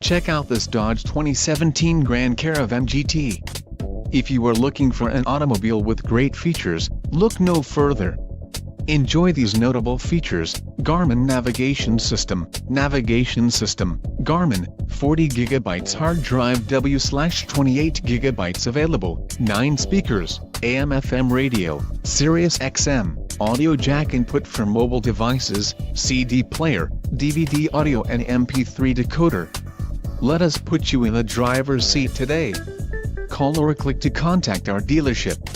Check out this Dodge 2017 Grand Caravan GT. If you are looking for an automobile with great features, look no further. Enjoy these notable features: Garmin navigation system, Garmin, 40 GB hard drive W/28 GB available, 9 speakers, AM/FM radio, Sirius XM, audio jack input for mobile devices, CD player, DVD audio and MP3 decoder. Let us put you in the driver's seat today. Call or click to contact our dealership.